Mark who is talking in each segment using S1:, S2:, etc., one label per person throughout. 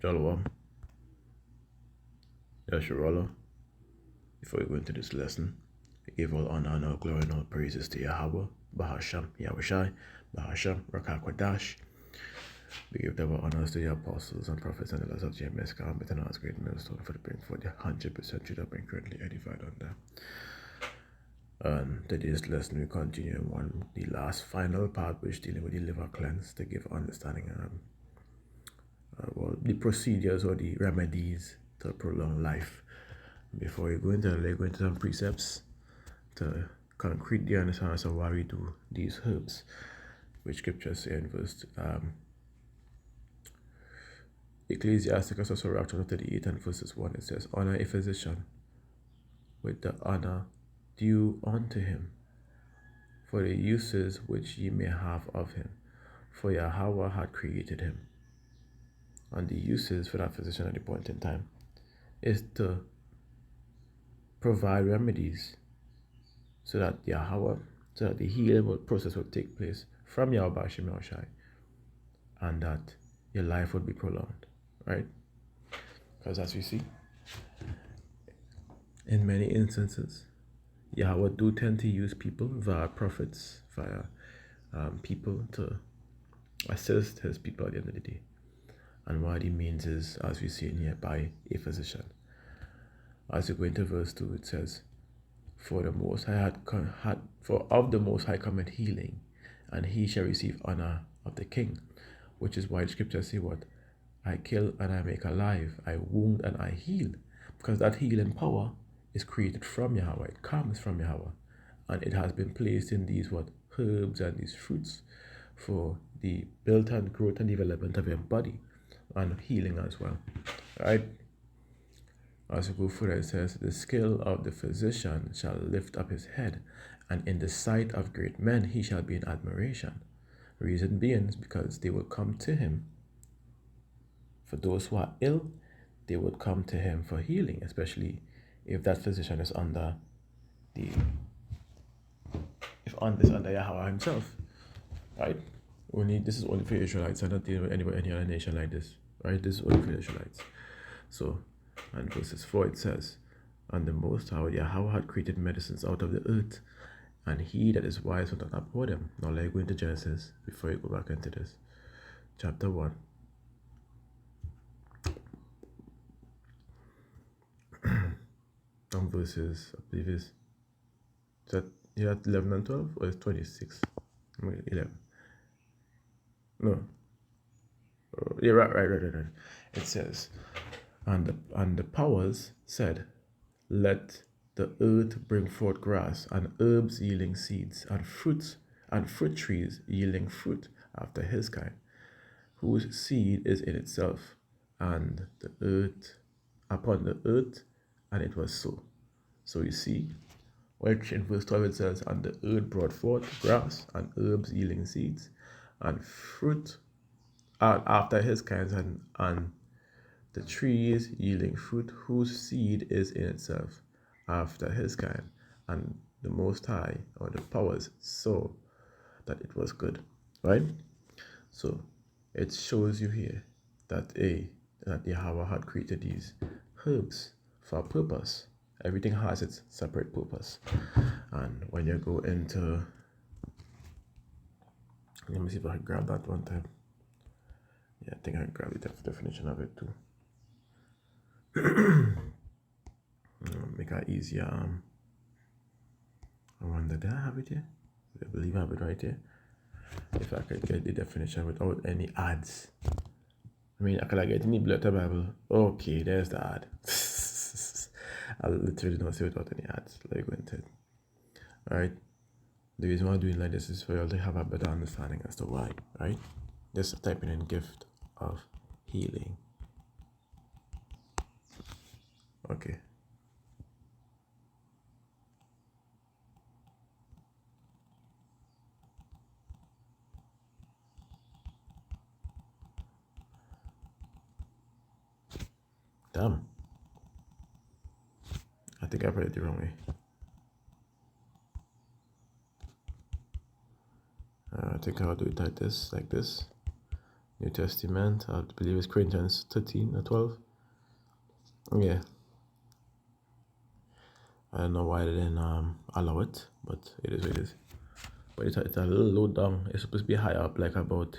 S1: Shalom, Yasharallah. Before we go into this lesson, we give all honor and all glory and all praises to Yahweh, Bahasham, Yahushai, Bahasham, Rakakwadash. We give double honors to the apostles and prophets and elders of GMS, with an great millstone for the bring for the 100% should have been currently edified on them. And today's lesson we continue on the last final part, which dealing with the liver cleanse to give understanding the procedures or the remedies to prolong life. Before we go into it, go into some precepts to concretely understand as to why we do these herbs, which scripture say in verse Ecclesiasticus also chapter 38 and verses 1, it says, honor a physician with the honor due unto him for the uses which ye may have of him, for Yahweh had created him. And the uses for that physician at the point in time is to provide remedies so that the healing process will take place from Yahweh Shai, and that your life would be prolonged, right? Because as we see, in many instances, Yahweh do tend to use people via prophets, via people to assist his people at the end of the day. And what he means is, as we see in here, by a physician. As we go into verse 2, it says, for the Most High for of the Most High cometh healing, and he shall receive honor of the King. Which is why the scriptures say what? I kill and I make alive, I wound and I heal. Because that healing power is created from Yahweh, it comes from Yahweh. And it has been placed in these herbs and these fruits for the build and growth and development of your body and healing as well. Right? As we go further, it says, the skill of the physician shall lift up his head, and in the sight of great men he shall be in admiration. Reason being is because they will come to him. For those who are ill, they would come to him for healing, especially if that physician is under Yahweh himself, right? This is only for Israelites. I'm not dealing with anybody, any other nation like this, right? This is only for Israelites. So, and verses 4 it says, and the Most High Yahweh had created medicines out of the earth, and he that is wise will not abhor them. Now let's go into Genesis before you go back into this. Chapter 1. And verses, I believe is that 11 and 12, or is 26? 11. No. Yeah, right. It says, and the powers said, let the earth bring forth grass, and herbs yielding seeds, and fruit trees yielding fruit after his kind, whose seed is in itself, and the earth upon the earth, and it was so. So you see, which in verse 12 it says, and the earth brought forth grass, and herbs yielding seeds, and fruit after his kinds, and the trees yielding fruit, whose seed is in itself after his kind. And the Most High, or the powers, saw that it was good. Right? So it shows you here that Yahweh had created these herbs for a purpose. Everything has its separate purpose. And when you go into, let me see if I can grab that one time. Yeah, I think I can grab the definition of it too. Make that easier. I wonder, did I have it here? I believe I have it right here. If I could get the definition without any ads. I mean, I could get any letter Bible. Okay, there's the ad. I literally don't say without any ads. Let me go into it. Alright. The reason why I'm doing like this is for you all to have a better understanding as to why, right? Just typing in gift of healing. Okay. Damn. I think I read it the wrong way. I think I'll do it like this. New Testament, I believe it's Corinthians 13 or 12. Yeah. I don't know why they didn't allow it, but it is what it is. But it's a little low down. It's supposed to be high up, like about.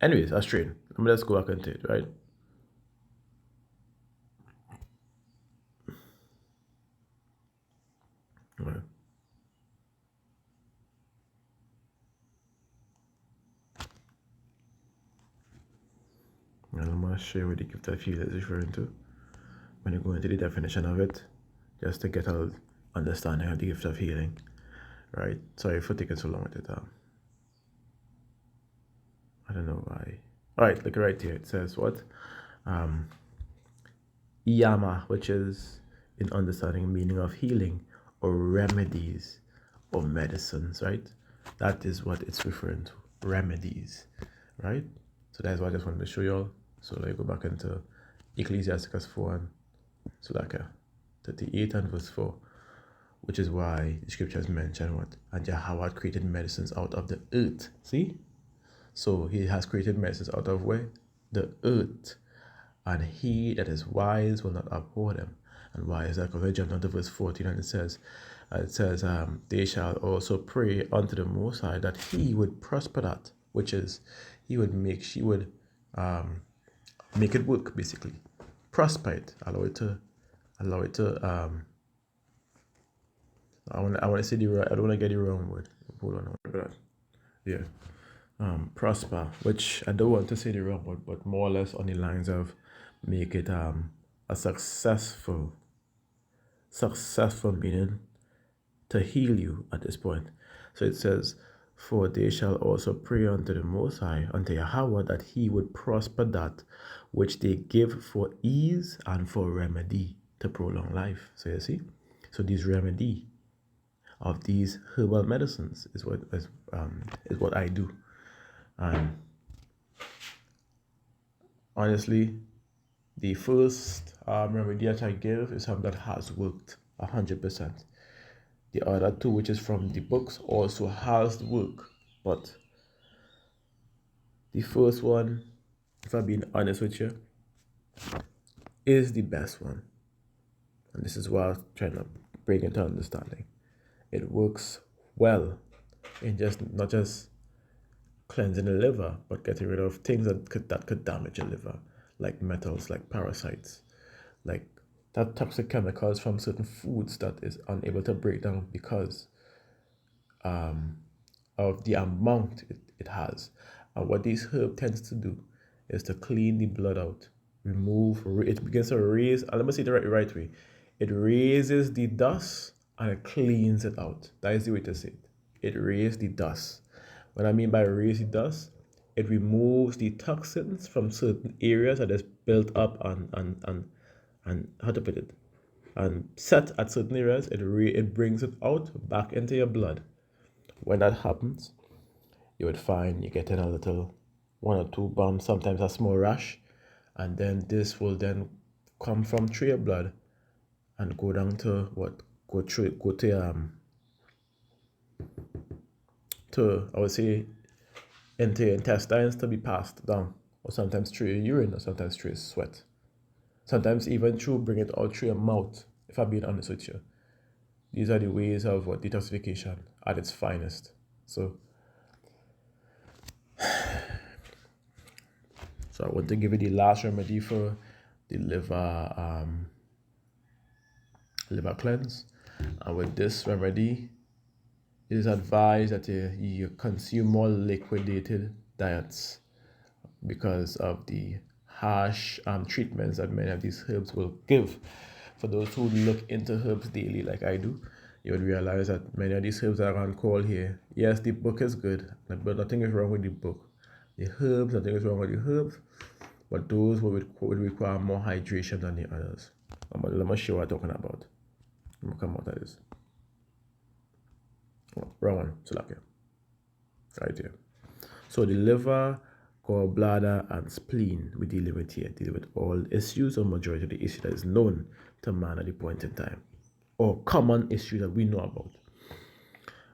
S1: Anyways, that's straight. Let's go back into it, right? Right. And I'm going to share what the gift of healing is referring to when you go into the definition of it, just to get a understanding of the gift of healing, right? Sorry for taking so long with it. I don't know why. All right, look right here. It says what? Yama, which is in understanding meaning of healing or remedies or medicines, right? That is what it's referring to, remedies, right? So that's what I just wanted to show you all. So let me go back into Ecclesiasticus 4 and so like 38 and verse 4, which is why the scriptures mention what? And Yahweh created medicines out of the earth. See? So he has created medicines out of where? The earth. And he that is wise will not abhor them. And why is that? Because I jumped down to verse 14 and it says, they shall also pray unto the Most High that he would prosper that, which is, he would make it work, basically. Prosper it, allow it to, I want to say the right, I don't want to get the wrong word. Hold on. Yeah. Prosper, which I don't want to say the wrong word, but more or less on the lines of make it a successful meaning to heal you at this point. So it says, for they shall also pray unto the Most High, unto Yahweh, that he would prosper that which they give for ease and for remedy to prolong life. So you see, so these remedy of these herbal medicines is what I do. And honestly, the first remedy that I give is something that has worked 100%. The other two, which is from the books, also has worked. But the first one, if I'm being honest with you, is the best one. And this is why I'm trying to bring it to understanding. It works well in not just cleansing the liver, but getting rid of things that could damage your liver, like metals, like parasites, like that toxic chemicals from certain foods that is unable to break down because of the amount it has. And what this herb tends to do is to clean the blood out, it begins to raise, and let me say the right way, it raises the dust and it cleans it out. That is the way to say it. It raises the dust. What I mean by raise the dust, it removes the toxins from certain areas that is built up and how to put it, and set at certain areas, it brings it out back into your blood. When that happens, you would find you get in a little 1 or 2 bumps, sometimes a small rash, and then this will then come from through your blood and go down to I would say into your intestines to be passed down, or sometimes through your urine, or sometimes through your sweat. Sometimes even bring it out through your mouth, if I'm being honest with you. These are the ways of detoxification at its finest. So I want to give you the last remedy for the liver cleanse. And with this remedy, it is advised that you consume more liquidated diets because of the harsh treatments that many of these herbs will give. For those who look into herbs daily like I do, you would realize that many of these herbs that are on call here, yes, the book is good, but nothing is wrong with the book. The herbs, nothing is wrong with the herbs, but those would require more hydration than the others. Let me show you what I'm talking about. Let me come out of this. Wrong one, so like here. Right here. So the liver, gallbladder, and spleen we deal with here. Deal with all issues or majority of the issue that is known to man at the point in time, or common issues that we know about.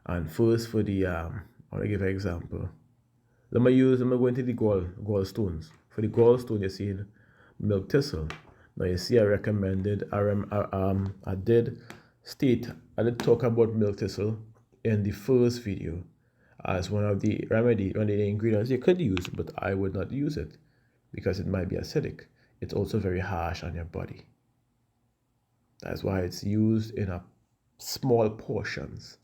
S1: And first for the I want to give an example. Let me go into the gallstones. For the gallstone, you see milk thistle. Now you see I recommended, I did talk about milk thistle in the first video as one of the ingredients you could use, but I would not use it because it might be acidic. It's also very harsh on your body. That's why it's used in a small portions.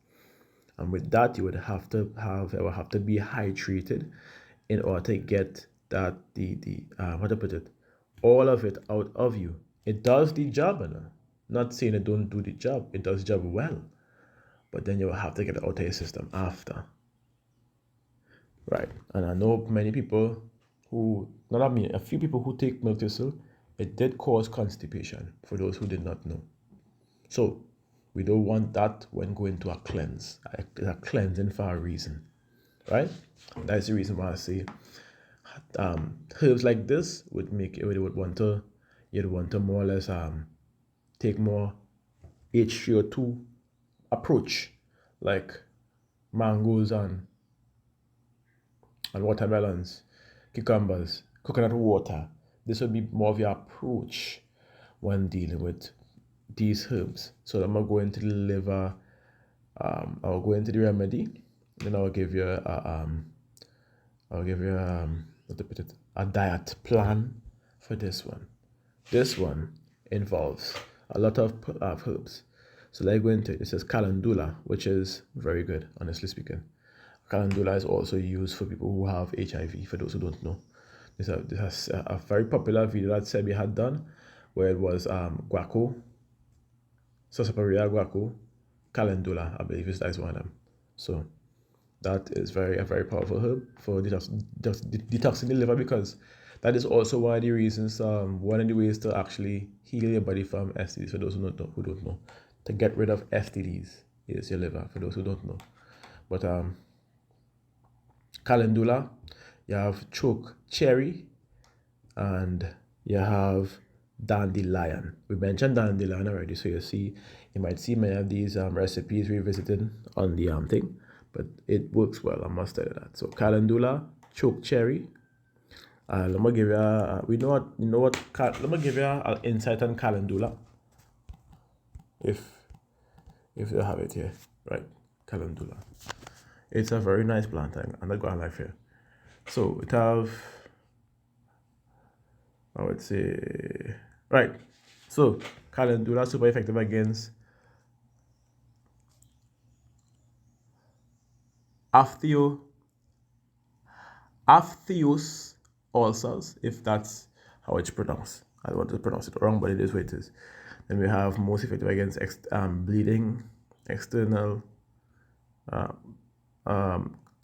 S1: And with that, you would have to be hydrated in order to get that how to put it, all of it out of you. It does the job, not saying it don't do the job. It does the job well, but then you will have to get it out of your system after. Right, and I know many people a few people who take milk thistle, it did cause constipation for those who did not know. So we don't want that when going to a cleanse. It's a cleansing for a reason, right? That's the reason why I say herbs like this would make you'd want to more or less take more H3O2 approach, like mangoes and watermelons, cucumbers, coconut water. This would be more of your approach when dealing with these herbs. So I'm gonna go into the liver. I'll go into the remedy. Then I'll give you a diet plan for this one. This one involves a lot of herbs. So let's go into it. It says calendula, which is very good, honestly speaking. Calendula is also used for people who have HIV, for those who don't know. This is a very popular video that Sebi had done, where it was guaco, sarsaparilla, guaco, calendula, I believe is one of them. So that is a very powerful herb for detoxing the liver, because that is also one of the reasons, one of the ways to actually heal your body from STDs, for those who don't know. To get rid of STDs is your liver, for those who don't know. But calendula, you have choke cherry, and you have dandelion. We mentioned dandelion already, so you might see many of these recipes revisited on the thing, but it works well, I must tell you that. So calendula, choke cherry. Let me give you let me give you an insight on calendula, if you have it here, right? Calendula. It's a very nice plant. I'm not going to lie here. So it have, I would say, right. So calendula super effective against aphtheus ulcers, if that's how it's pronounced. I don't want to pronounce it wrong, but it is what it is. Then we have most effective against bleeding, external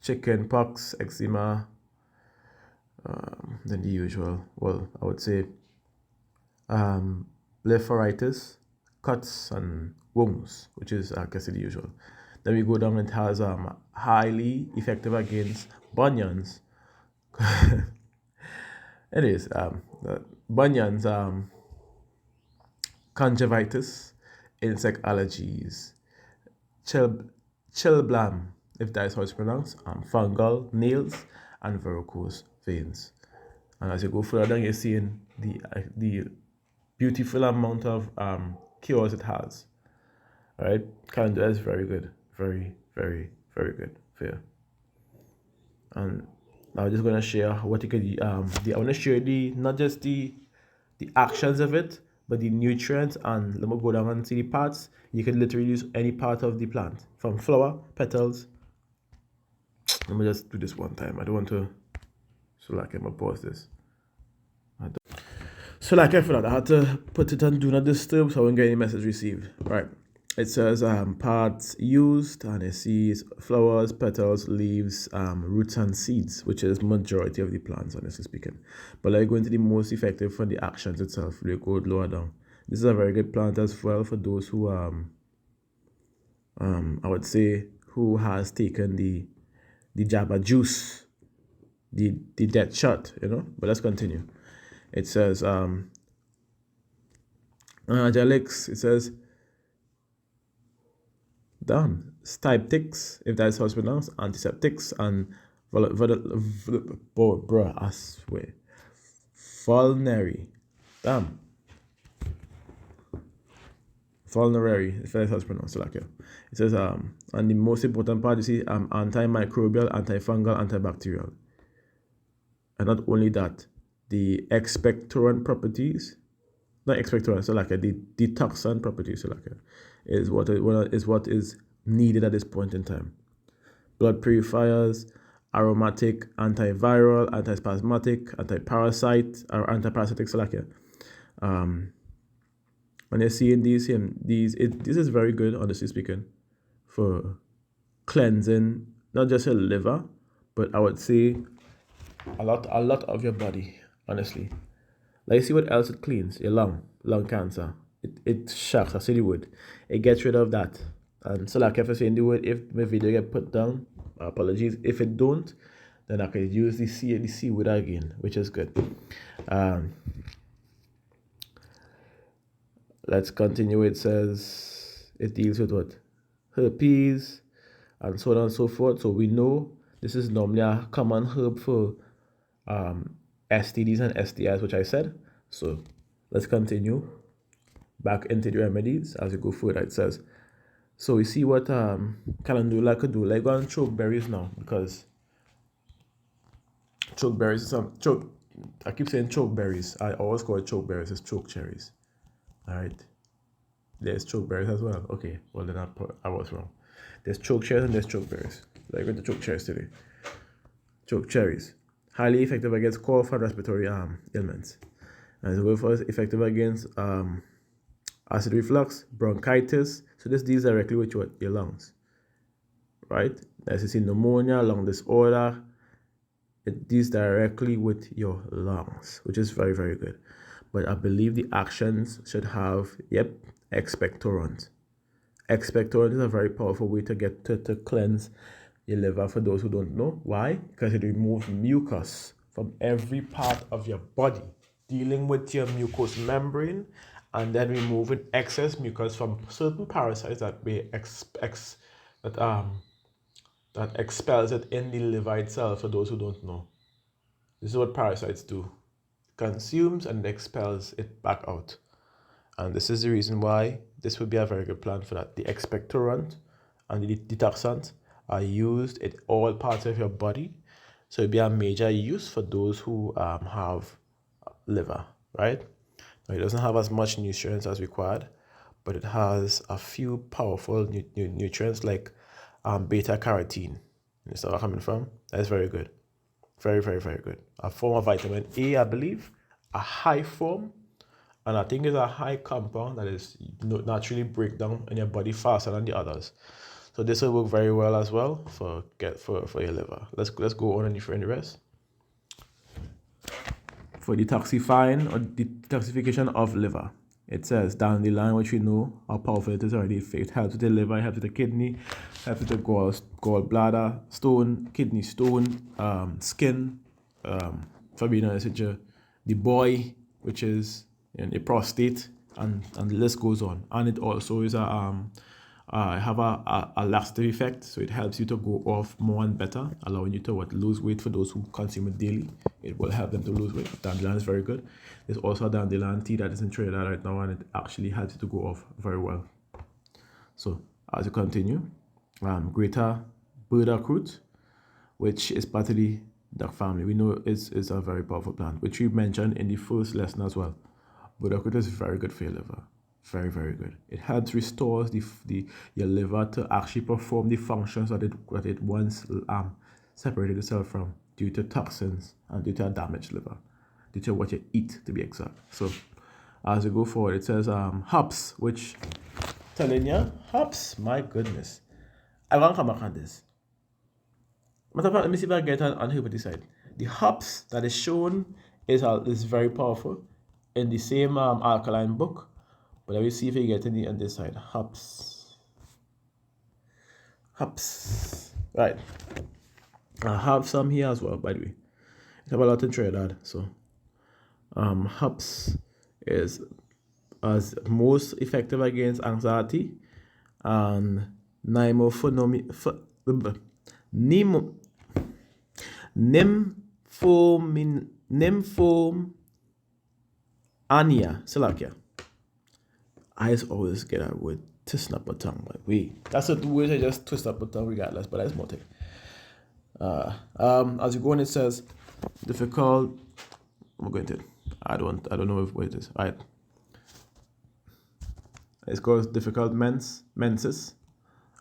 S1: chicken pox, eczema, then the usual. Well, I would say blepharitis, cuts and wounds, which is I guess the usual. Then we go down, it has highly effective against bunions. It is bunions, conjunctivitis, insect allergies, chilblain, if that is how it's pronounced, fungal nails, and varicose veins. And as you go further down, you're seeing the beautiful amount of cures it has. All right, calendula is very good, very, very, very good for you. And I'm just gonna share what you could. I want to share not just the actions of it, but the nutrients. And let me go down and see the parts. You can literally use any part of the plant, from flower, petals. Let me just do this one time. I don't want to. So like I'm gonna pause this. So like I forgot, I had to put it on do not disturb so I won't get any message received. Right. It says parts used, and it sees flowers, petals, leaves, roots and seeds, which is majority of the plants, honestly speaking. But like going to the most effective for the actions itself, we go lower down. This is a very good plant as well for those who I would say who has taken the Jabba juice, the death shot, But let's continue. It says Jalix, it says styptics, if that's how it's pronounced, antiseptics, and bruh, I swear, vulnerary, damn, vulnerary, if that's how it's pronounced, like it says, and the most important part, you see, antimicrobial, antifungal, antibacterial, and not only that, the expectorant properties, not expectorant, so like the detoxant properties, so like is what is needed at this point in time. Blood purifiers, aromatic, antiviral, antispasmodic, antiparasite, or antiparasitic, so like when you're seeing these, this is very good, honestly speaking, for cleansing not just your liver, but I would say a lot of your body, honestly. Like, see what else it cleans? Your lung cancer. It shucks, I say the word. It gets rid of that. And so like if I say the word, if my video get put down, apologies. If it don't, then I can use the C word again, which is good. Let's continue. It says it deals with what? Herpes and so on and so forth. So we know this is normally a common herb for STDs and STIs, which I said. So let's continue back into the remedies as we go further. It says, so we see what calendula could do. Like, go and choke berries now, because choke berries is I keep saying choke berries. I always call it choke berries. It's choke cherries. All right. There's choke berries as well. Okay. Well, then I was wrong. There's choke cherries and there's choke berries. Like, we're going to choke cherries today. Choke cherries. Highly effective against cough and respiratory ailments. And so for effective against acid reflux, bronchitis. So this deals directly with your lungs, right? As you see, pneumonia, lung disorder. It deals directly with your lungs, which is very, very good. But I believe the actions should have, expectorant. Expectorant is a very powerful way to get to cleanse your liver, for those who don't know. Why? Because it removes mucus from every part of your body, dealing with your mucous membrane, and then removing excess mucus from certain parasites that that expels it in the liver itself, for those who don't know. This is what parasites do. Consumes and expels it back out. And this is the reason why this would be a very good plan for that. The expectorant and the detoxant are used in all parts of your body. So it'd be a major use for those who have liver, right? Now, it doesn't have as much nutrients as required, but it has a few powerful nutrients like beta carotene. You see where I'm coming from? That's very good. Very, very, very good. A form of vitamin A, I believe. A high form. And I think it's a high compound that is naturally break down in your body faster than the others. So this will work very well as well for your liver. Let's go on and for the rest. For detoxifying or detoxification of liver, it says dandelion, which we know how powerful it is already. It helps with the liver, it helps with the kidney, helps with the gallbladder stone, kidney stone, skin, for being honest with you, the boy, which is the prostate, and the list goes on. And it also is have a laxative effect, so it helps you to go off more and better, allowing you to lose weight. For those who consume it daily, it will help them to lose weight. Dandelion is very good. There's also a dandelion tea that is in trade right now, and it actually helps you to go off very well. So as you continue, greater burdock root, which is part of the duck family, we know is a very powerful plant, which we mentioned in the first lesson as well. Burdock root is very good for your liver. Very, very good. It helps restore your liver to actually perform the functions that it once separated itself from, due to toxins and due to a damaged liver, due to what you eat, to be exact. So as we go forward, it says hops, which telling you, hops, my goodness. I want to come back on this. Matter of fact, let me see if I get on herbicide. The hops that is shown is very powerful in the same alkaline book. But let me see if you get any on this side. Hops. Right. I have some here as well, by the way. I have a lot in Trinidad. So hops is as most effective against anxiety and Nymphonomi, Nemo, Nymphomania, Salakia. I always get that word twist up my tongue. Like, that's the word I just twist up my tongue regardless, but that's more thing. As you go on, it says difficult. I'm going to. I don't know what it is. All right. It's called difficult menses.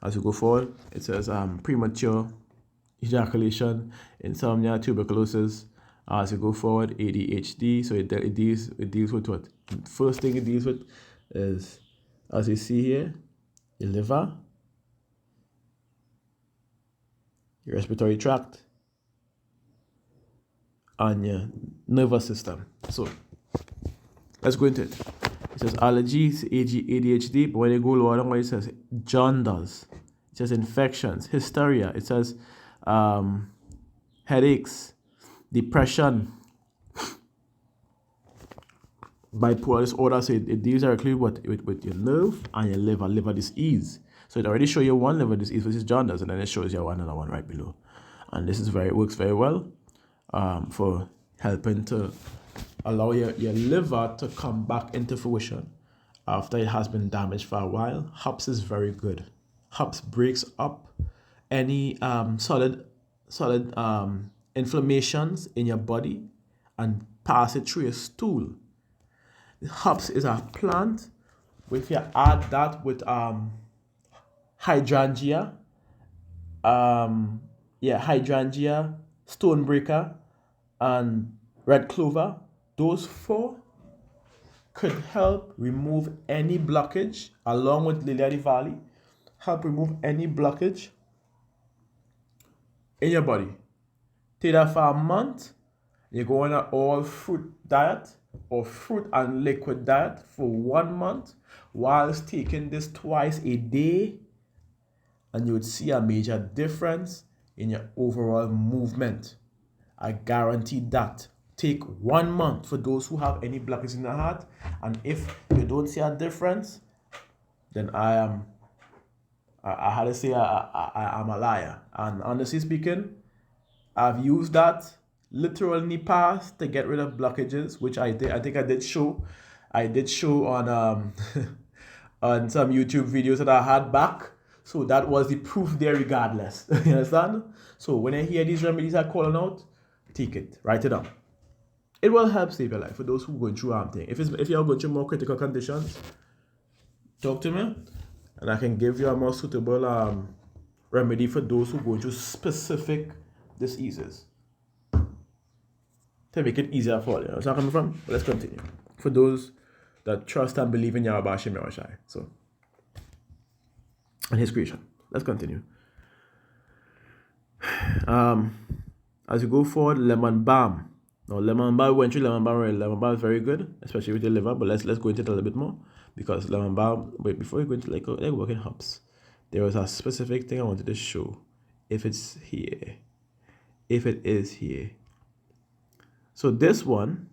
S1: As you go forward, it says premature ejaculation, insomnia, tuberculosis. As you go forward, ADHD. So it deals with what? First thing it deals with is, as you see here, your liver, your respiratory tract, and your nervous system. So let's go into it. It says allergies, ADHD, but when you go lower down, it says jaundice. It says infections, hysteria. It says headaches, depression, bipolar disorder. So it deals directly with your nerve and your liver disease. So it already shows you one liver disease, which is jaundice, and then it shows you another one right below. And this is works very well for helping to allow your liver to come back into fruition after it has been damaged for a while. Hops is very good. Hops breaks up any solid inflammations in your body and pass it through your stool. Hops is a plant. If you add that with hydrangea, hydrangea, stonebreaker, and red clover, those four could help remove any blockage, along with lily of the valley, help remove any blockage in your body. Take that for a month. You go on an all fruit diet or fruit and liquid diet for 1 month, whilst taking this twice a day, and you would see a major difference in your overall movement. I guarantee that. Take 1 month for those who have any blockage in the heart, and if you don't see a difference, then I am a liar. And honestly speaking, I've used that literally in the past to get rid of blockages, which I think I did show on on some YouTube videos that I had back. So that was the proof there regardless. You understand? So when I hear these remedies are calling out, take it, write it down. It will help save your life for those who are going through thing. If you're going through more critical conditions, talk to me, and I can give you a more suitable remedy for those who go through specific diseases to make it easier for you. That's where I'm coming from. But let's continue. For those that trust and believe in Yahweh Hashem Yahushai. So, and His creation. Let's continue. As you go forward, lemon balm. Now, lemon balm, we went through lemon balm already. Lemon balm is very good, especially with your liver. But let's go into it a little bit more, because lemon balm. Wait, before we go into like working hops, there was a specific thing I wanted to show. If it's here, if it is here. So this one,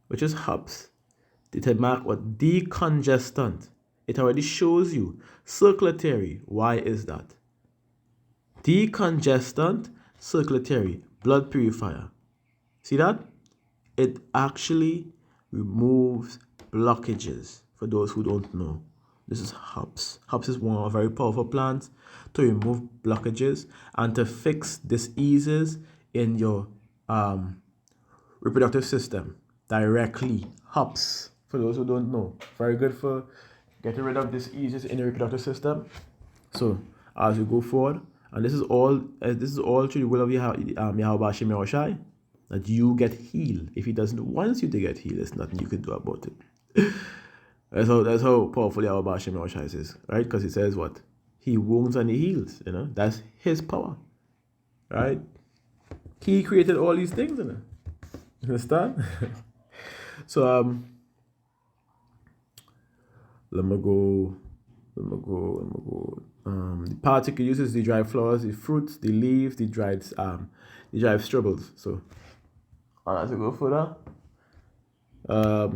S1: which is hops, it mark what decongestant. It already shows you circulatory. Why is that? Decongestant, circulatory, blood purifier. See that? It actually removes blockages. For those who don't know, this is hops. Hops is one of very powerful plants to remove blockages and to fix diseases in your reproductive system directly. Hops, for those who don't know, very good for getting rid of diseases in the reproductive system. So as you go forward, and this is all through the will of Yahweh Hashem Yahushai, that you get healed. If He doesn't want you to get healed, there's nothing you can do about it. That's how powerful Yahweh Hashem Yahushai is, right? Because He says what? He wounds and He heals. That's His power, right? He created all these things, You understand? So let me go. The particle uses the dried flowers, the fruits, the leaves, the dried struggles. So as we go further, let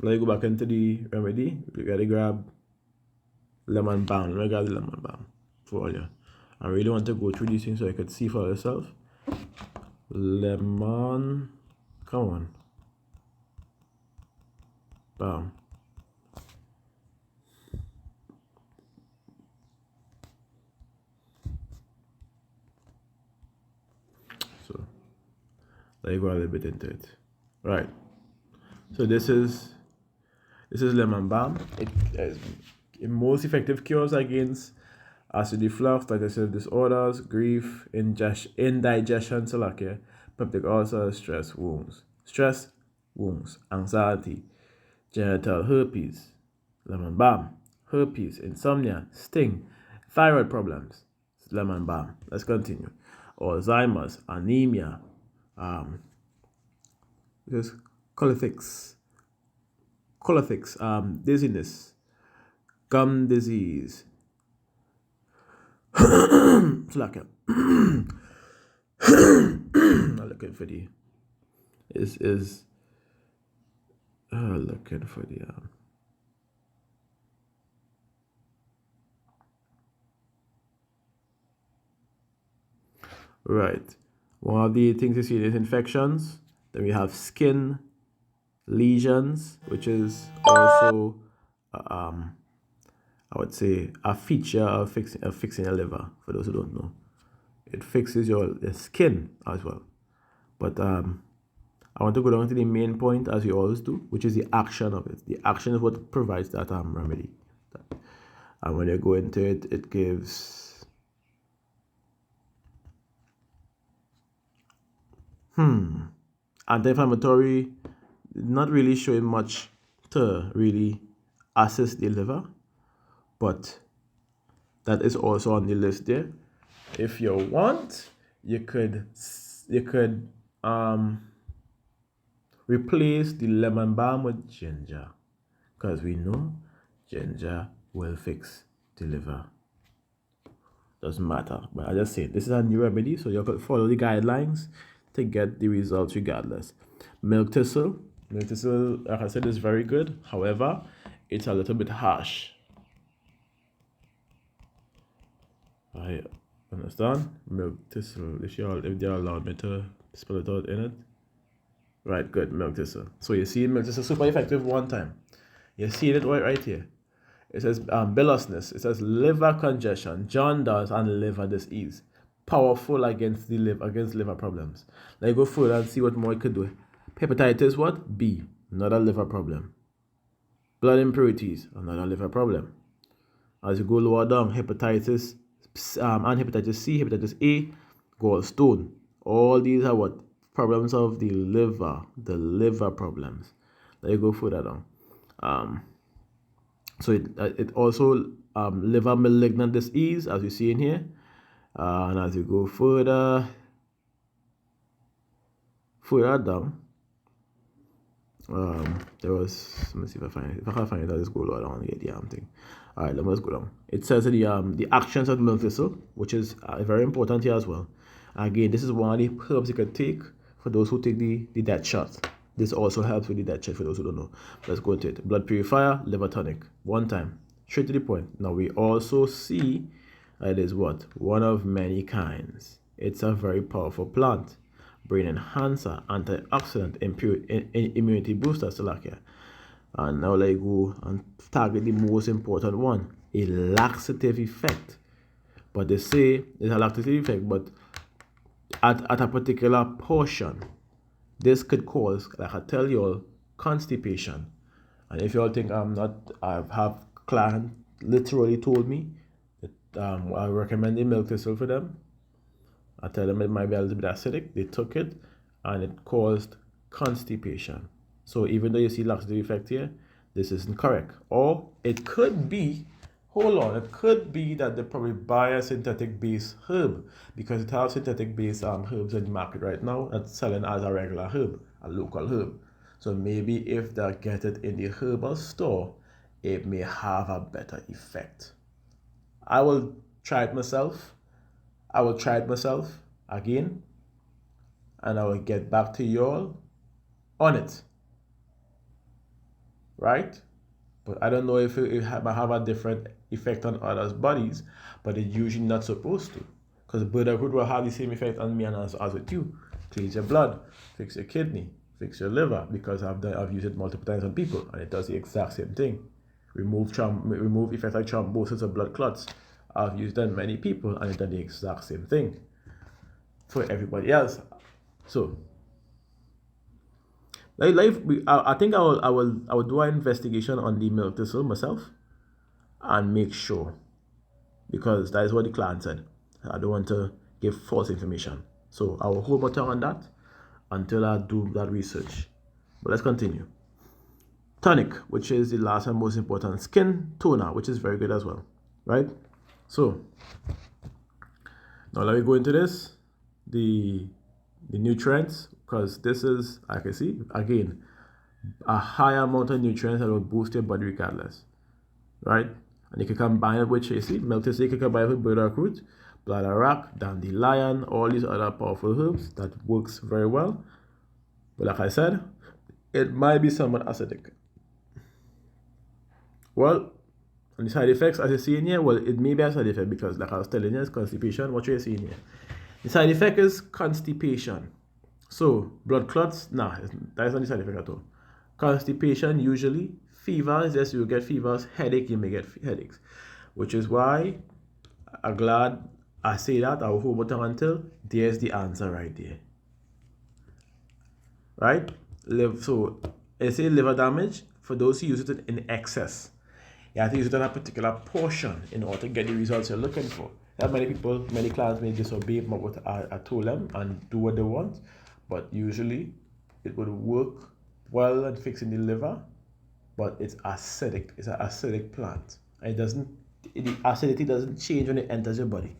S1: me go back into the remedy. We gotta grab lemon balm. Let me grab the lemon balm for you. I really want to go through these things so I could see for yourself. Lemon, come on, balm. So let me go a little bit into it. Right. So this is lemon balm. It is most effective cures against acid reflux, digestive disorders, grief, indigestion, peptic ulcers, stress wounds, anxiety, genital herpes, lemon balm, herpes, insomnia, sting, thyroid problems, lemon balm. Let's continue. Alzheimer's, anemia, this colitis, dizziness, gum disease, slacker. I'm looking for the looking for the right. One of the things you see is infections. Then we have skin lesions, which is also I would say a feature of fixing a liver. For those who don't know, it fixes your skin as well. But I want to go down to the main point, as we always do, which is the action of it. The action is what provides that remedy. And when you go into it, it gives anti-inflammatory, not really showing much to really assist the liver, but that is also on the list there. If you want, you could replace the lemon balm with ginger, because we know ginger will fix the liver. Doesn't matter, but I just say this is a new remedy, so you could follow the guidelines to get the results regardless. Milk thistle, like I said, is very good. However, it's a little bit harsh. I understand. Milk thistle. If they allowed me to spell it out in it. Right, good. Milk thistle. So you see milk thistle super effective one time. You see it right here. It says biliousness. It says liver congestion, jaundice, and liver disease. Powerful against liver problems. Now you go further and see what more it could do. Hepatitis what? B. Another liver problem. Blood impurities. Another liver problem. As you go lower down, hepatitis and hepatitis C, hepatitis A, gallstone. All these are what? Problems of the liver problems. Let you go further down. So it also liver malignant disease, as you see in here. And as you go further down, there was, let me see if I find it. If I can't find it, I'll just go lower down and get the thing. All right, let's go down. It says the actions of the milk thistle, which is very important here as well. Again, this is one of the herbs you could take for those who take the death shot. This also helps with the death shot for those who don't know. Let's go into it. Blood purifier, liver tonic. One time. Straight to the point. Now we also see it is what? One of many kinds. It's a very powerful plant. Brain enhancer, antioxidant, immunity booster, Salakia. And now let's go and target the most important one, a laxative effect. But they say it's a laxative effect, but at a particular portion, this could cause, like I tell you all, constipation. And if you all think I have client literally told me that I recommend the milk thistle for them. I tell them it might be a little bit acidic. They took it and it caused constipation. So even though you see laxative effect here, this isn't correct. Or it could be, it could be that they probably buy a synthetic base herb, because it has synthetic base herbs in the market right now that's selling as a regular herb, a local herb. So maybe if they get it in the herbal store, it may have a better effect. I will try it myself. Again, and I will get back to you all on it. Right? But I don't know if it might have a different effect on others' bodies, but it's usually not supposed to. Because brotherhood will have the same effect on me and as with you. Cleans your blood, fix your kidney, fix your liver, because I've used it multiple times on people, and it does the exact same thing. Remove effects like thrombosis or blood clots. I've used it on many people, and it does the exact same thing for everybody else. So, I think I will do an investigation on the milk thistle myself and make sure, because that is what the client said. I don't want to give false information. So I will hold my tongue on that until I do that research. But let's continue. Tonic, which is the last and most important. Skin toner, which is very good as well. Right? So now let me go into this. The nutrients, because this is, I can see, again, a high amount of nutrients that will boost your body regardless. Right? And you can combine it with, you see, milk thistle, you can combine it with burdock root, bladder wrack, dandelion, all these other powerful herbs that works very well. But like I said, it might be somewhat acidic. Well, and the side effects, as you see in here, well, it may be a side effect because, like I was telling you, it's constipation. What you're seeing here. The side effect is constipation. So, blood clots, nah, that is not the side effect at all. Constipation, usually. Fevers, yes, you get fevers. Headache, you may get headaches. Which is why I'm glad I say that. I will hold my tongue until there's the answer right there. Right? So, I say liver damage for those who use it in excess. You have to use it in a particular portion in order to get the results you're looking for. There are many people, many clients may disobey what I told them and do what they want, but usually it would work well at fixing the liver, but it's acidic. It's an acidic plant. And the acidity doesn't change when it enters your body.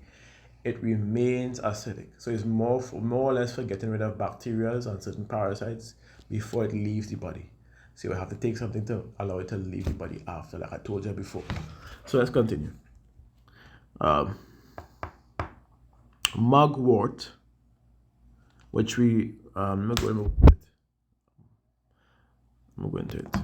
S1: It remains acidic. So it's more or less for getting rid of bacteria and certain parasites before it leaves the body. So you have to take something to allow it to leave the body after, like I told you before. So let's continue. Mugwort, which I'm not going to it. I'm going to it.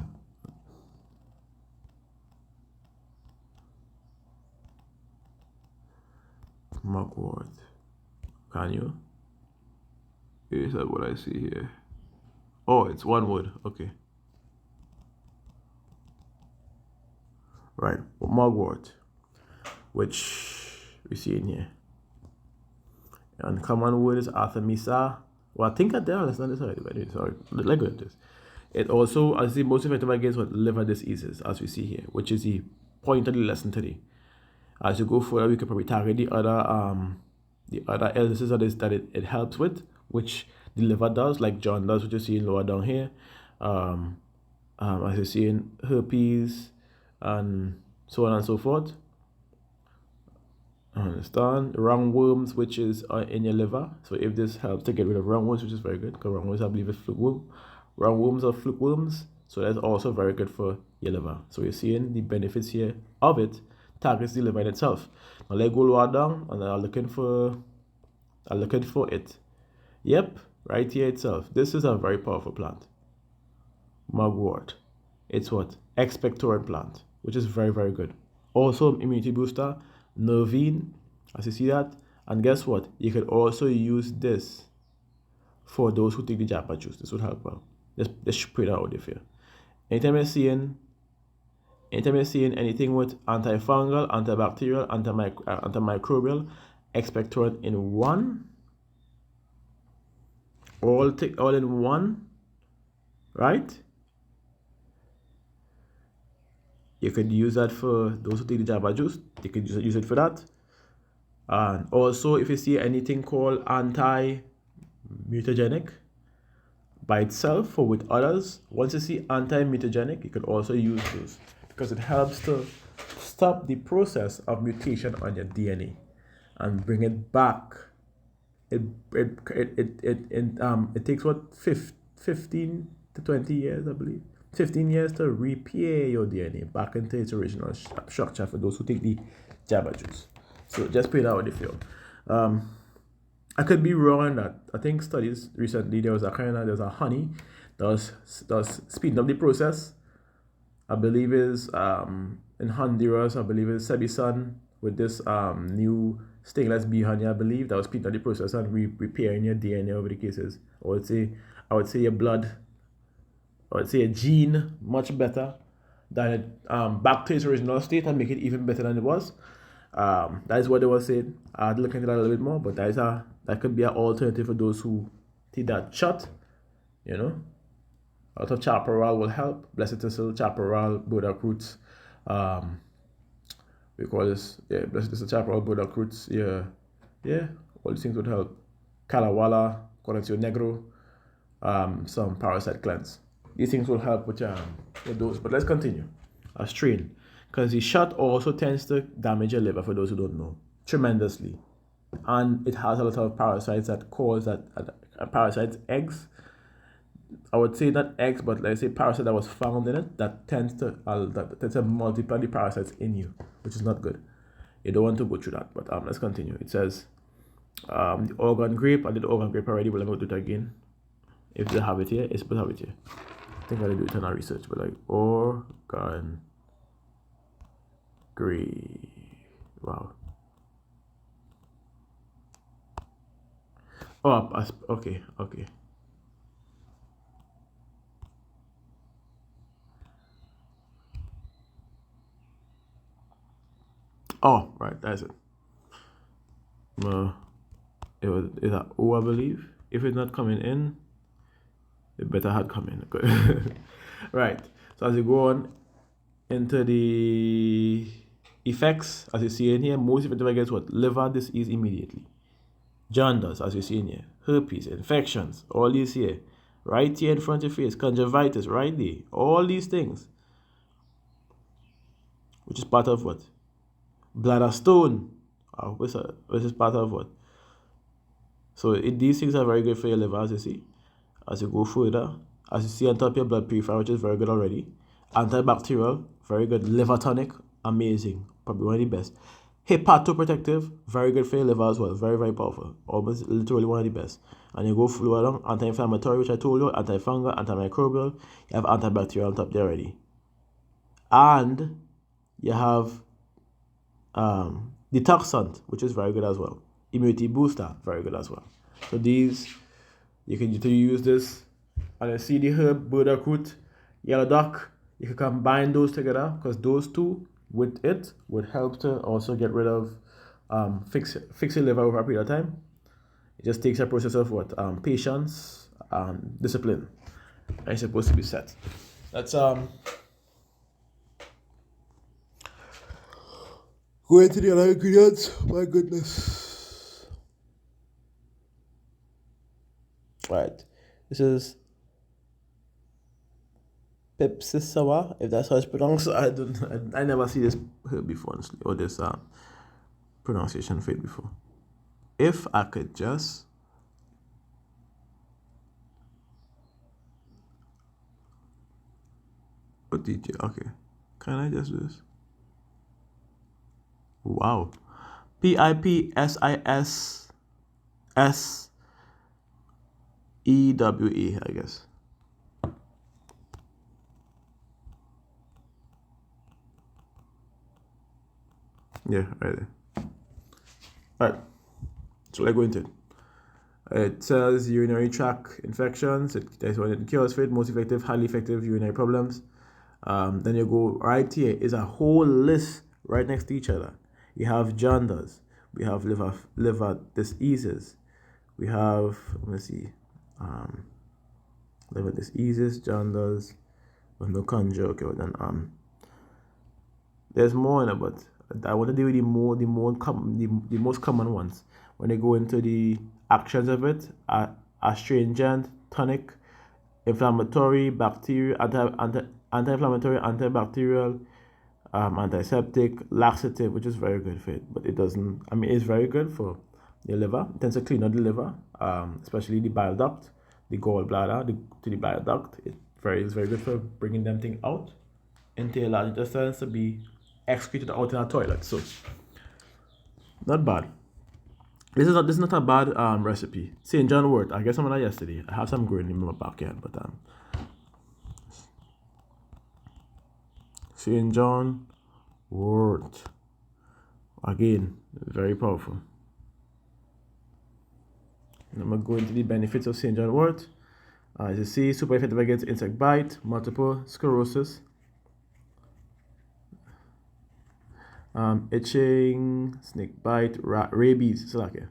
S1: Mugwort. Can you? Is that what I see here? Oh, it's one word. Okay. Right. Mugwort, which we see in here. And common word is Artemisa. Well, I think that there, that's not necessarily, but sorry. Let's go at this. It also, as the most effective against what liver diseases, as we see here, which is the point of the lesson today. As you go further, we can probably target the other illnesses that it helps with, which the liver does, like John does, which you see lower down here. As you see in herpes and so on and so forth. Understand? Roundworms, which is in your liver. So if this helps to get rid of roundworms, which is very good, because roundworms, I believe, is flukeworm. Roundworms are flukeworms, so that's also very good for your liver. So you're seeing the benefits here of it targets the liver in itself. Now let's go lower down, and I'm looking for it. Yep, right here itself. This is a very powerful plant. Mugwort. It's what? Expectorant plant, which is very, very good. Also immunity booster. Nervine, as you see that. And guess what? You can also use this for those who take the japa juice. This would help well. Let's spray that out there. Anytime you're seeing anything with antifungal, antibacterial, antimicrobial, expectorant in one, all in one, right? You could use that for those who take the java juice. You could use it for that. And also, if you see anything called anti-mutagenic by itself or with others, once you see anti-mutagenic, you could also use those because it helps to stop the process of mutation on your DNA and bring it back. It takes what 15 to 20 years, I believe. 15 years to repair your DNA back into its original structure for those who take the java juice. So just put it out if you I could be wrong on that. I think studies recently there's a honey that does speed up the process I believe is in Honduras. I believe is Sebison with this new stainless bee honey. I believe that was speeding on the process and repairing your DNA over the cases. I would say your blood. I would say a gene much better than it back to its original state and make it even better than it was. That is what they were saying. I had to look into that a little bit more, but that could be an alternative for those who take that shot. You know, a lot of chaparral will help. Blessed thistle, chaparral, burdock roots. We call this blessed thistle, chaparral, burdock roots. Yeah. All these things would help. Calawala, Conacio Negro, some parasite cleanse. These things will help with those. But let's continue. A strain. Because the shot also tends to damage your liver, for those who don't know, tremendously. And it has a lot of parasites that cause that parasites, eggs. I would say not eggs, but let's say parasite that was found in it that tends to multiply the parasites in you, which is not good. You don't want to go through that. But let's continue. It says the organ grape. I did the organ grape already, but let me do it again. If they have it here, it's supposed to have it here. I think I did do it in our research, but like organ grape. Wow. Oh, okay. Oh, right, that's it. It's a O, I believe. If it's not coming in, it better had come in. Good. Right. So as you go on into the effects, as you see in here, most effective against what? Liver disease immediately. Jaundice, as you see in here. Herpes, infections, all these here. Right here in front of your face. Conjunctivitis, right there. All these things. Which is part of what? Bladder stone. Which is part of what? So these things are very good for your liver, as you see. As you go further, as you see on top of your blood purifier, which is very good already. Antibacterial, very good. Liver tonic, amazing. Probably one of the best. Hepatoprotective, very good for your liver as well. Very, very powerful. Almost literally one of the best. And you go further along, anti-inflammatory, which I told you, antifungal, antimicrobial. You have antibacterial on top there already. And you have detoxant, which is very good as well. Immunity booster, very good as well. So these, you can use this. And you see the herb, burdock root, yellow dock. You can combine those together because those two with it would help to also get rid of fix your liver over a period of time. It just takes a process of what? Patience and discipline. And it's supposed to be set. That's go into the other ingredients. My goodness. Right. This is Pepsisawa, if that's how it's pronounced. I never see this before, honestly, or this pronunciation for it before. If I could just okay, can I just do this? Wow. PIPSISSEWE, I guess. Yeah, right there. Alright, so let's go into it. It says urinary tract infections. That's what it cures for it. Most effective, highly effective urinary problems. Then you go right here is a whole list right next to each other. You have jaundice. We have liver diseases. We have, let me see, liver diseases, jaundice, with no conjure. Okay, well then there's more in it, but I want to deal with the most common ones. When they go into the actions of it, astringent, tonic, inflammatory, bacterial, anti-inflammatory, antibacterial, antiseptic, laxative, which is very good for it, but it doesn't. I mean, it's very good for the liver. It tends to clean out the liver, especially the bile duct, the gallbladder, to the bile duct. It's very good for bringing them thing out into your large intestines to be excreted out in a toilet. So not bad. This is not a bad recipe. St. John wort. I guess some of that yesterday. I have some growing in my backyard, but St. John wort. Again, very powerful. I'm going to go into the benefits of St. John wort. As you see, super effective against insect bite, multiple sclerosis, itching, snake bite, rabies. So like,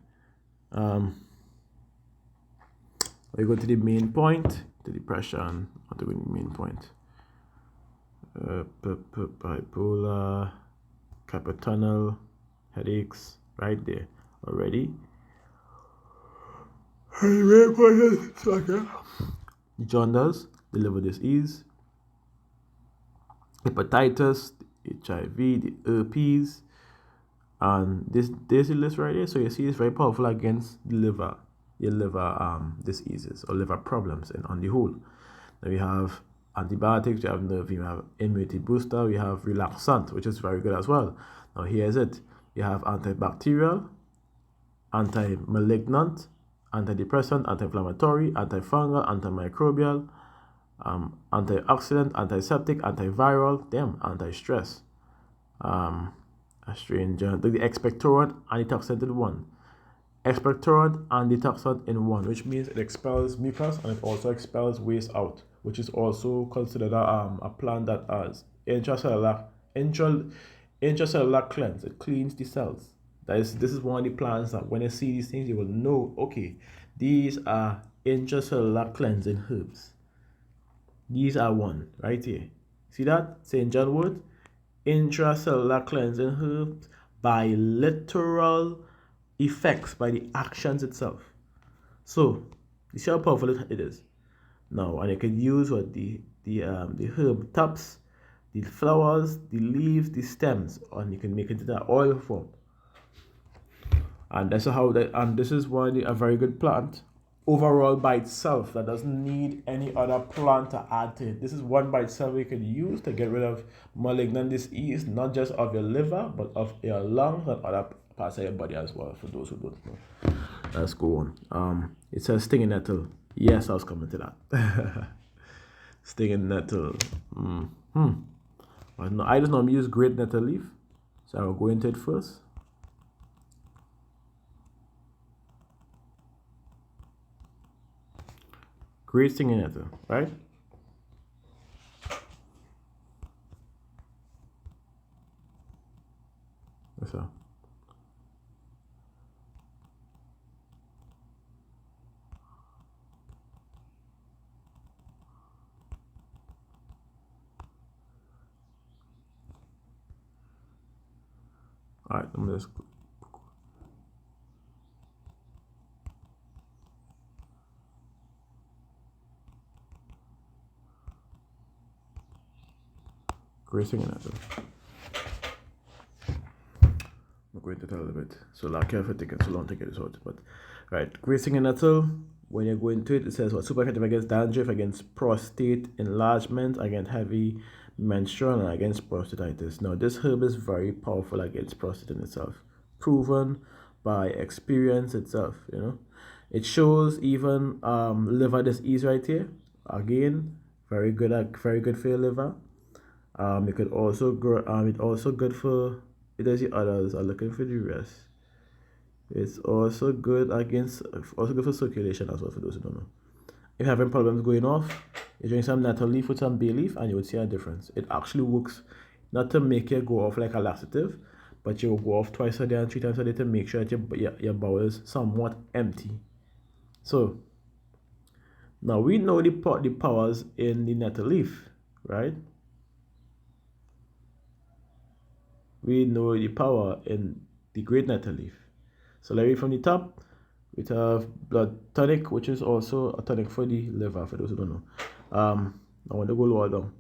S1: we go to the main point, to depression, or to the main point. Bipolar, carpal tunnel, headaches, right there already. Jaundice, the liver disease, hepatitis, HIV, the herpes, and this list right here. So you see, it's very powerful against the liver, your liver diseases or liver problems, and on the whole. Then we have antibiotics, we have nerve, we have immunity booster, we have relaxant, which is very good as well. Now here's it: you have antibacterial, anti-malignant, antidepressant, anti-inflammatory, antifungal, antimicrobial, antioxidant, antiseptic, antiviral, anti-stress, astringent, the expectorant, antitoxin in one. Expectorant and detoxant in one, which means it expels mucus and it also expels waste out, which is also considered a plant that has intracellular cleanse. It cleans the cells. This is one of the plants that when you see these things, you will know, okay, these are intracellular cleansing herbs. These are one right here. See that? St. John wort, intracellular cleansing herbs by literal effects, by the actions itself. So you see how powerful it is. Now, and you can use what the herb tops, the flowers, the leaves, the stems, and you can make it into that oil form. And that's how that, and this is one a very good plant overall by itself that doesn't need any other plant to add to it. This is one by itself you can use to get rid of malignant disease, not just of your liver, but of your lungs and other parts of your body as well, for those who don't know. Let's go on. It says stinging nettle. Yes, I was coming to that. Stinging nettle. But no, I just normally use great nettle leaf, so I will go into it first. Great stinging nettle, right? So. All right, I'm just gracing nettle. I'm going to tell a bit. So like careful taking so long to get this out. But right, gracing nettle, when you go into it, it says what super effective against dandruff, against prostate enlargement, against heavy menstrual, and against prostatitis. Now this herb is very powerful against prostate in itself, proven by experience itself. You know, it shows even liver disease right here. Again, very good for your liver. It could also grow. It also good for. It does the others are looking for the rest. It's also good for circulation as well, for those who don't know. If you're having problems going off, you drink some nettle leaf with some bay leaf and you would see a difference. It actually works not to make you go off like a laxative, but you will go off twice a day and 3 times a day to make sure that your bowel is somewhat empty. So now we know the powers in the nettle leaf, right? We know the power in the great nettle leaf. So let me read from the top. We have blood tonic, which is also a tonic for the liver, for those who don't know. I want to go lower down.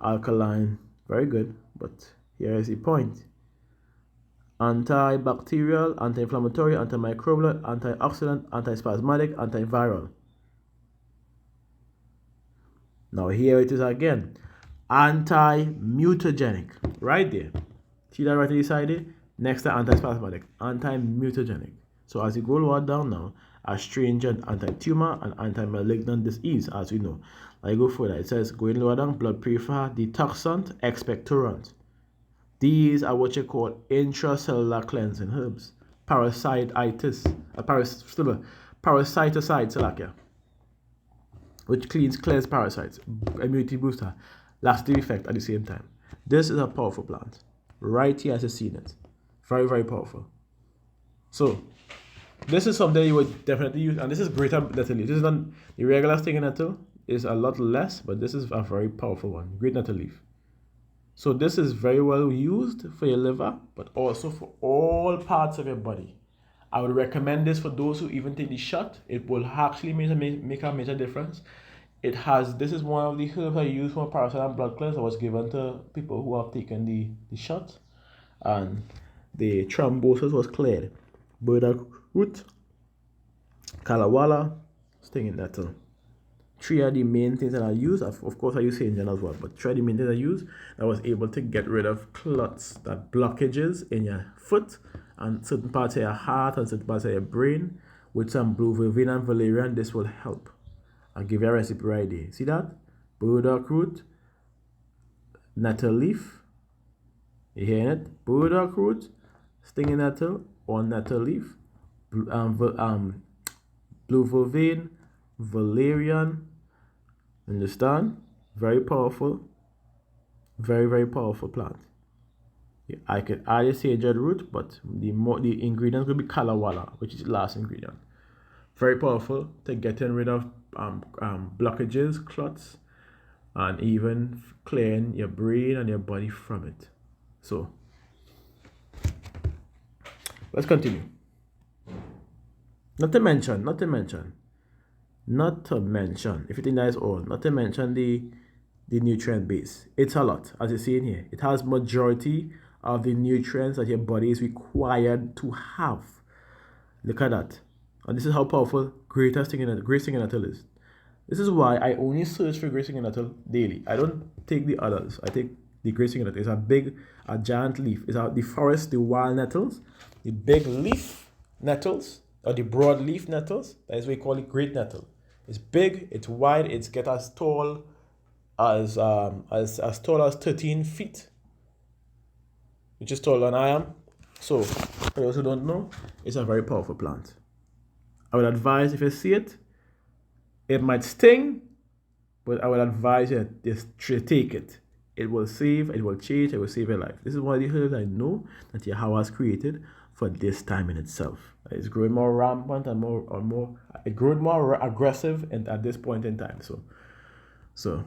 S1: Alkaline, very good, but here is the point. Antibacterial, anti-inflammatory, antimicrobial, antioxidant, antispasmodic, antiviral. Now here it is again. Anti-mutagenic, right there. See that right beside it? Next to antispasmodic, anti-mutagenic. So as you go lower down now, astringent, anti-tumor, and anti-malignant disease, as we know. I go further. It says going lower down, blood purifier, detoxant, expectorant. These are what you call intracellular cleansing herbs. Parasititis, parasiticide, which clears parasites, immunity booster, lasting effect at the same time. This is a powerful plant. Right here as you see it. Very, very powerful. So, this is something you would definitely use, and this is greater nettle leaf. This is not the regular stinging nettle, is a lot less, but this is a very powerful one. Great nettle leaf. So this is very well used for your liver, but also for all parts of your body. I would recommend this for those who even take the shot. It will actually make a major difference. This is one of the herbs I use for parasite and blood cleanse that was given to people who have taken the shot, and the thrombosis was cleared. Burdock root, kalawala, stinging nettle. 3 are the main things that I use. Of course, I use Saint as well, but 3 are the main things I use. I was able to get rid of clots, that blockages in your foot and certain parts of your heart and certain parts of your brain. With some blue vervain and valerian, this will help. I'll give you a recipe right there. See that? Burdock root, nettle leaf. You hearing it? Burdock root, stinging nettle or nettle leaf, blue vervain, valerian. Understand? Very powerful. Very, very powerful plant. Yeah, I could add a sage root, but the ingredients will be kalawala, which is the last ingredient. Very powerful to getting rid of blockages, clots, and even clearing your brain and your body from it. So let's continue. Not to mention, if you think that is all, not to mention the nutrient base. It's a lot, as you see in here. It has majority of the nutrients that your body is required to have. Look at that. And this is how powerful great stinging nettle is. This is why I only search for great stinging nettle daily. I don't take the others. I take the great stinging nettle. It's a giant leaf. It's the forest, the wild nettles, the big leaf nettles, or the broad leaf nettles. That is what we call it, great nettle. It's big, it's wide, it's get as tall as 13 feet, which is taller than I am. So, for those who don't know, it's a very powerful plant. I would advise, if you see it, it might sting, but I would advise you just take it. It will save, it will change, it will save your life. This is one of the herbs I know that Yahweh has created for this time in itself. It's growing more rampant and it grew more aggressive at this point in time. So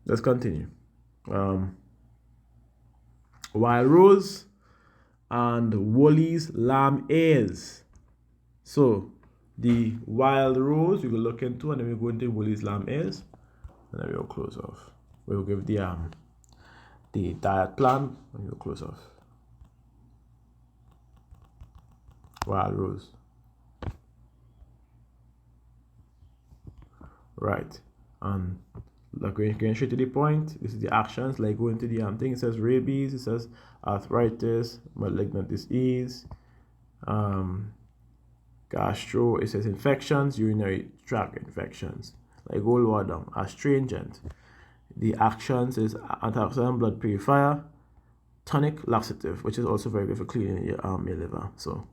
S1: let's continue. Wild rose and Woolley's lamb ears. So the wild rose we will look into, and then we go into Woolley's lamb ears, and then we'll close off. We'll give the diet plan, and we'll close off. Wild rose. Right. And like going straight to the point, this is the actions, like going to the thing. It says rabies, it says arthritis, malignant disease, gastro, it says infections, urinary tract infections. Like go lower down, astringent. The actions is antioxidant, blood purifier, tonic, laxative, which is also very good for cleaning your liver. So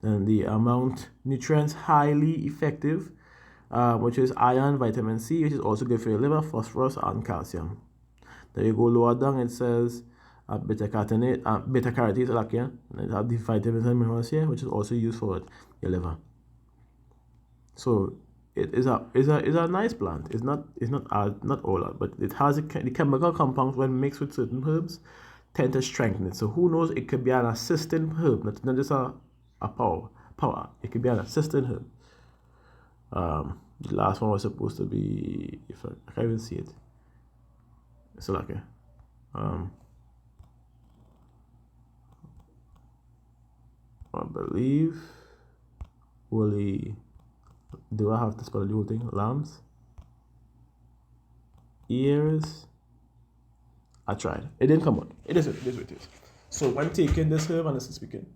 S1: then the amount nutrients highly effective, which is iron, vitamin C, which is also good for your liver, phosphorus, and calcium. Then you go lower down, it says beta-carotene, like here, and it has the vitamins and minerals here, which is also used for your liver. So it is a nice plant. It's not all out, but it has the chemical compounds when mixed with certain herbs tend to strengthen it. So who knows? It could be an assistant herb, not just a power. It could be an assistant herb. The last one was supposed to be, if I can't even see it. So like I believe Woolly. Do I have to spell the whole thing? Lambs, ears. I tried. It didn't come out. It is what it is. So when taking this herb, and this is speaking,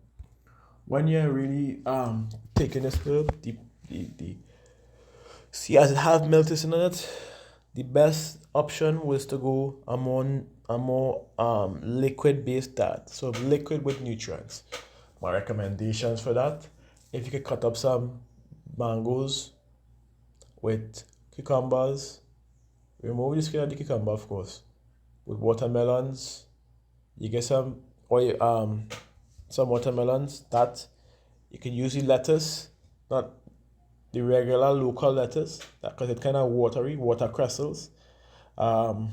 S1: when you're really taking this herb, the the see, as it have melted in it, the best option was to go a more liquid based diet. So liquid with nutrients. My recommendations for that, if you could cut up some mangoes with cucumbers, remove the skin of the cucumber, of course. With watermelons, you get some watermelons that you can use the lettuce, not the regular local lettuce, because it's kind of watery, water crystals, um,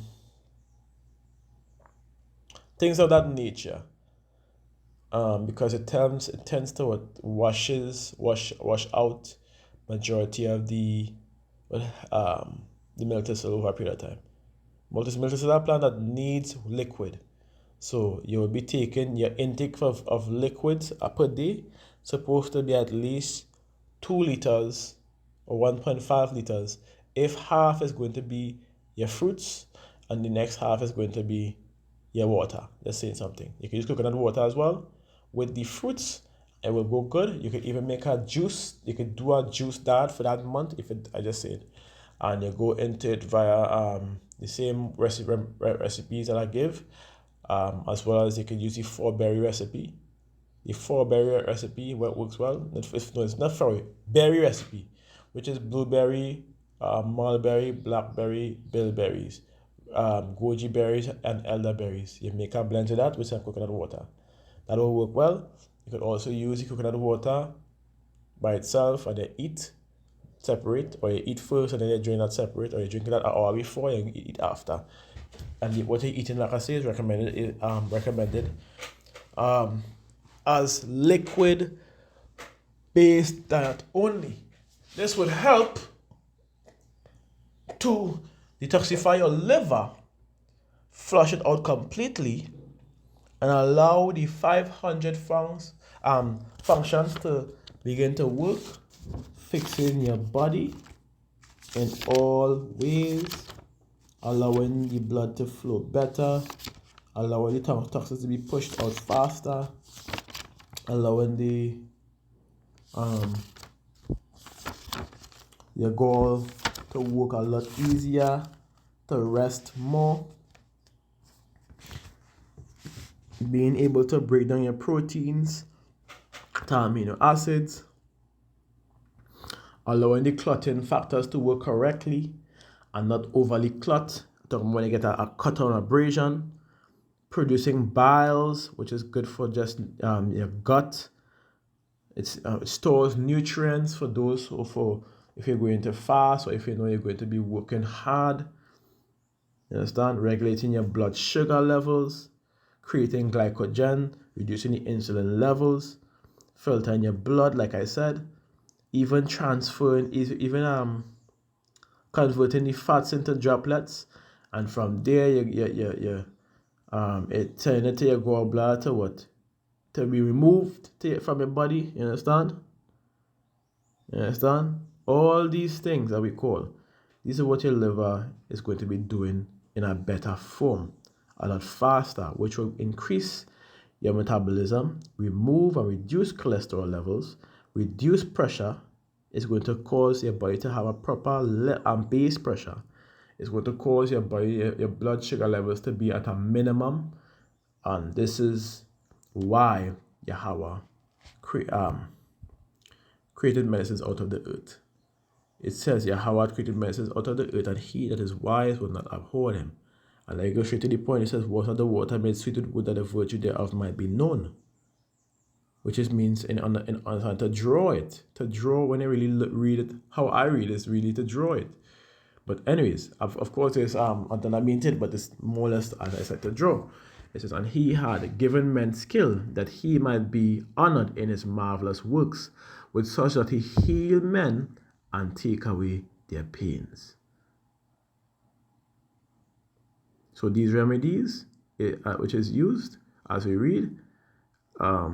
S1: things of that nature. Because it tends to wash out majority of the miltisol over a period of time. Miltisol is a plant that needs liquid. So you will be taking your intake of liquids per day, supposed to be at least 2 liters or 1.5 liters. If half is going to be your fruits and the next half is going to be your water. Let's say something. You can use coconut water as well. With the fruits, it will go good. You could even make a juice. You could do a juice diet for that month, I just said. And you go into it via the same recipes that I give, as well as you can use the 4-berry recipe. The 4-berry recipe works well. It's not 4 berry recipe, which is blueberry, mulberry, blackberry, bilberries, goji berries, and elderberries. You make a blend of that with some coconut water. That will work well. You could also use the coconut water by itself and then eat separate, or you eat first and then you drink that separate, or you drink that an hour before and you eat after. And what you're eating, like I say, is recommended as liquid based diet only. This would help to detoxify your liver, flush it out completely, and allow the 500 functions to begin to work, fixing your body in all ways, allowing the blood to flow better, allowing the toxins to be pushed out faster, allowing your gall to work a lot easier, to rest more, being able to break down your proteins to amino acids, allowing the clotting factors to work correctly and not overly clot. Talking when you get a cut or abrasion, producing biles, which is good for just your gut. It stores nutrients for those if you're going to fast, or if you know you're going to be working hard. You understand? Regulating your blood sugar levels, creating glycogen, reducing the insulin levels, filtering your blood, like I said, even converting the fats into droplets, and from there it turn it to your gallbladder to what? To be removed from your body. You understand? All these things that we call, these are what your liver is going to be doing in a better form, a lot faster, which will increase your metabolism, remove and reduce cholesterol levels, reduce pressure. It's going to cause your body to have a proper base pressure. It's going to cause your blood sugar levels to be at a minimum. And this is why Yahweh created medicines out of the earth. It says Yahweh created medicines out of the earth, and he that is wise will not abhor him. And I go straight to the point. It says, water the water made sweet with wood, that the virtue thereof might be known. Which means to draw it. To draw, when I really read it, how I read it is really to draw it. But anyways, of course, it's unlimited, but it's more or less, as I said, to draw. It says, and he had given men skill, that he might be honored in his marvelous works, with such that he heal men and take away their pains. So these remedies, which is used, as we read, as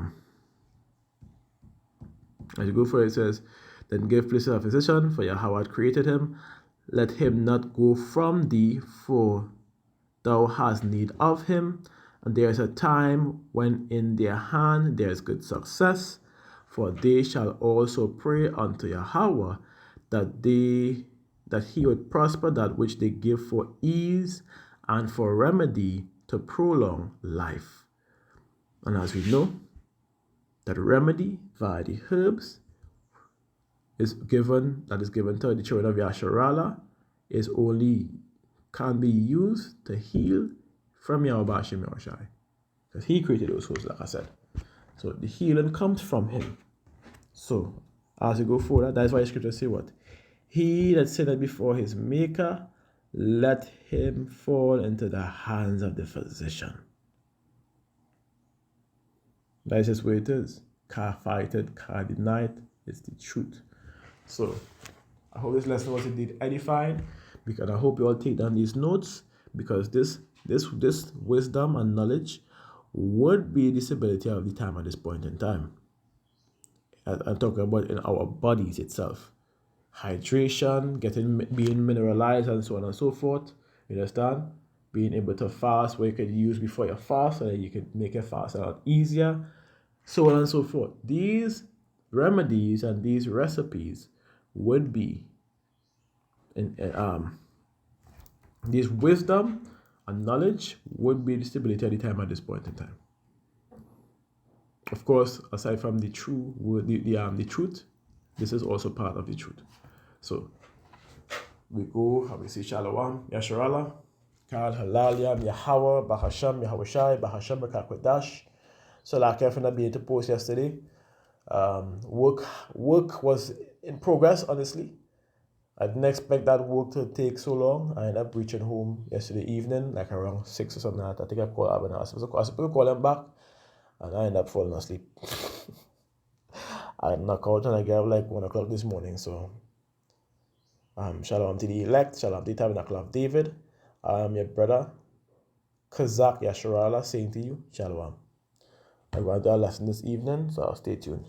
S1: you go for it, says, then give place to a physician, for Yahweh had created him. Let him not go from thee, for thou hast need of him. And there is a time when in their hand there is good success. for they shall also pray unto Yahweh that he would prosper that which they give for ease and for remedy to prolong life. And as we know, that remedy via the herbs is given to the children of Yasharala can be used to heal from Yahweh Hashem Yahushai. Because he created those herbs, like I said. So the healing comes from him. So as we go forward, that's why the scripture say what? He that sinned before his maker, let him fall into the hands of the physician. That's just where it is. Can't fight it, can't deny it. It's the truth. So I hope this lesson was indeed edifying, because I hope you all take down these notes, because this wisdom and knowledge would be the stability of the time at this point in time. I'm talking about in our bodies itself. Hydration, being mineralized, and so on and so forth. You understand? Being able to fast, where you could use before you fast, so that you could make your fast a lot easier, so on and so forth. These remedies and these recipes would be this wisdom and knowledge would be the stability of the time at this point in time. Of course, aside from the the truth, this is also part of the truth. So we go and we say Shalom, Yasharala, Kal Halalia, Yahweh, Bahasham, Yahushai, Bahasham, Bakakwadash. So like I found being to post yesterday. Work was in progress, honestly. I didn't expect that work to take so long. I ended up reaching home yesterday evening, like around 6 or something like that. I think I called Abner. I was supposed to call him back, and I ended up falling asleep. I knocked out and I get up like 1 o'clock this morning. So, shalom to the elect, shalom to the tabernacle of David. I am your brother, Kazak Yasharala, saying to you, shalom. I'm going to do a lesson this evening, so stay tuned.